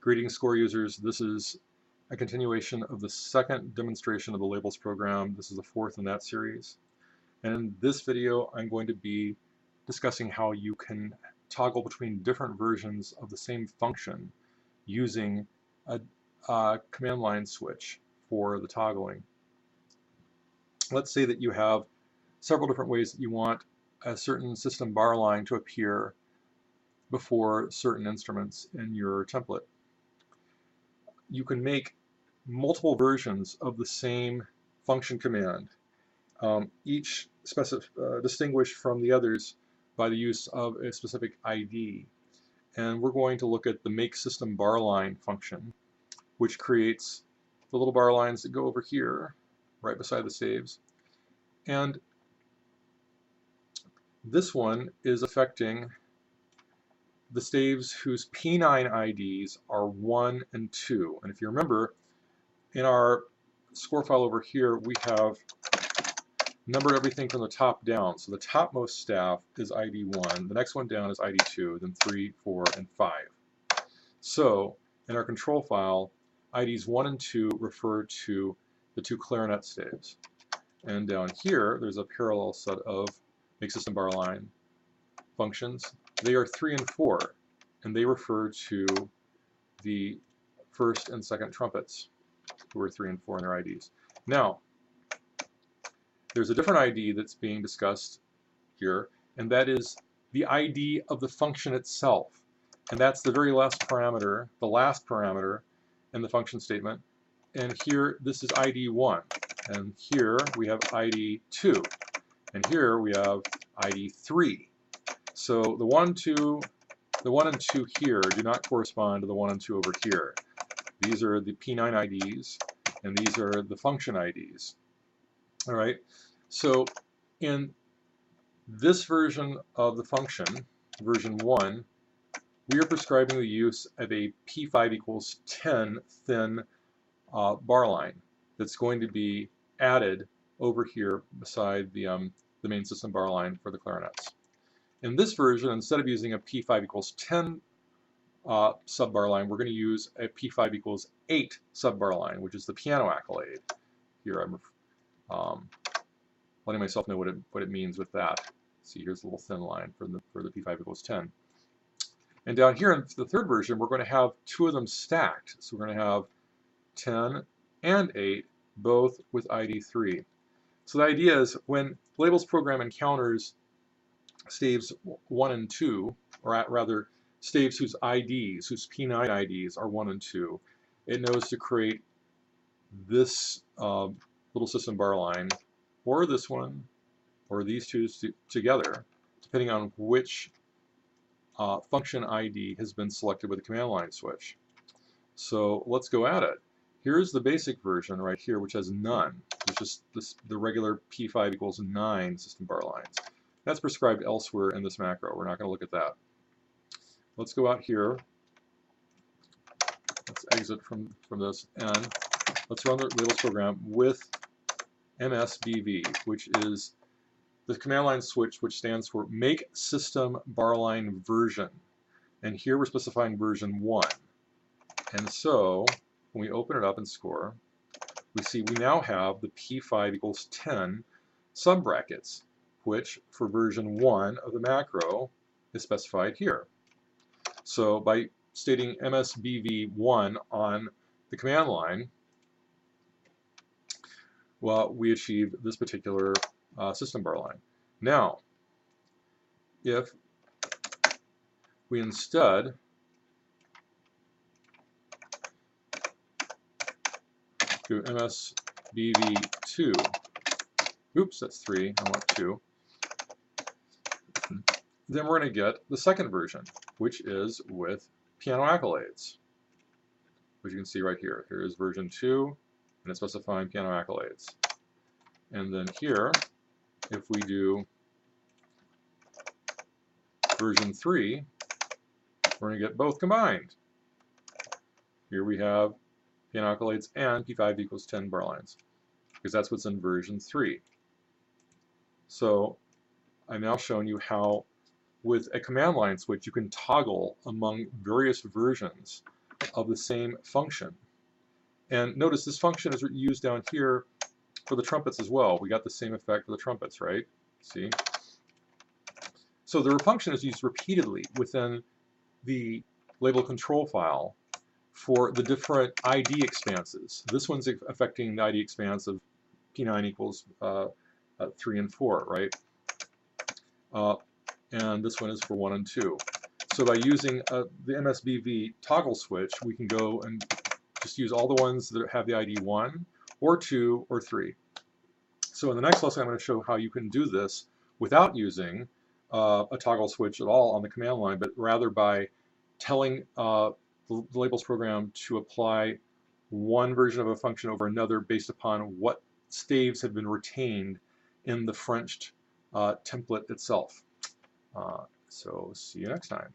Greetings, score users. This is a continuation of the second demonstration of the labels program. This is the fourth in that series. And in this video, I'm going to be discussing how you can toggle between different versions of the same function using a command line switch for the toggling. Let's say that you have several different ways that you want a certain system bar line to appear before certain instruments in your template. You can make multiple versions of the same function command, each distinguished from the others by the use of a specific ID. And we're going to look at the make system bar line function, which creates the little bar lines that go over here, right beside the staves. And this one is affecting the staves whose P9 IDs are 1 and 2. And if you remember, in our score file over here, we have numbered everything from the top down. So the topmost staff is ID 1, the next one down is ID 2, then 3, 4, and 5. So in our control file, IDs 1 and 2 refer to the two clarinet staves. And down here, there's a parallel set of make system bar line functions. They are 3 and 4, and they refer to the first and second trumpets, who are 3 and 4 in their IDs. Now, there's a different ID that's being discussed here, and that is the ID of the function itself. And that's the very last parameter, the last parameter in the function statement. And here, this is ID 1. And here we have ID 2. And here we have ID 3. So the 1 and 2 here do not correspond to the 1 and 2 over here. These are the P9 IDs, and these are the function IDs. All right. So in this version of the function, version 1, we are prescribing the use of a P5 equals 10 thin bar line that's going to be added over here beside the main system bar line for the clarinets. In this version, instead of using a P5 equals 10 sub bar line, we're going to use a P5 equals 8 sub bar line, which is the piano accolade. Here I'm letting myself know what it means with that. See, here's a little thin line for the P5 equals 10. And down here in the third version, we're going to have two of them stacked. So we're going to have 10 and 8, both with ID 3. So the idea is when labels program encounters staves 1 and 2, or rather staves whose IDs, whose P9 IDs are 1 and 2, it knows to create this little system bar line, or this one, or these two together, depending on which function ID has been selected with the command line switch. So let's go at it. Here's the basic version right here, which has none. It's just the regular P5 equals 9 system bar lines. That's prescribed elsewhere in this macro. We're not going to look at that. Let's go out here. Let's exit from this, and let's run the labels program with MSBV, which is the command line switch, which stands for Make System Bar Line Version. And here we're specifying version 1. And so when we open it up and score, we see we now have the P5 equals 10 sub-brackets, which for version 1 of the macro is specified here. So by stating MSBV1 on the command line, well, we achieve this particular system bar line. Now, if we instead do MSBV2, oops, that's 3, I want 2, then we're going to get the second version, which is with piano accolades, which you can see right here. Here is version 2, and it's specifying piano accolades. And then here, if we do version 3, we're going to get both combined. Here we have piano accolades and P5 equals 10 bar lines, because that's what's in version 3. So I'm now showing you how with a command line switch you can toggle among various versions of the same function. And notice this function is used down here for the trumpets as well. We got the same effect for the trumpets, right? See? So the function is used repeatedly within the label control file for the different ID expanses. This one's affecting the ID expanse of P9 equals 3 and 4, right? And this one is for 1 and 2. So by using the MSBV toggle switch, we can go and just use all the ones that have the ID 1 or 2 or 3. So in the next lesson, I'm going to show how you can do this without using a toggle switch at all on the command line, but rather by telling the labels program to apply one version of a function over another based upon what staves have been retained in the Frenched template itself. So see you next time.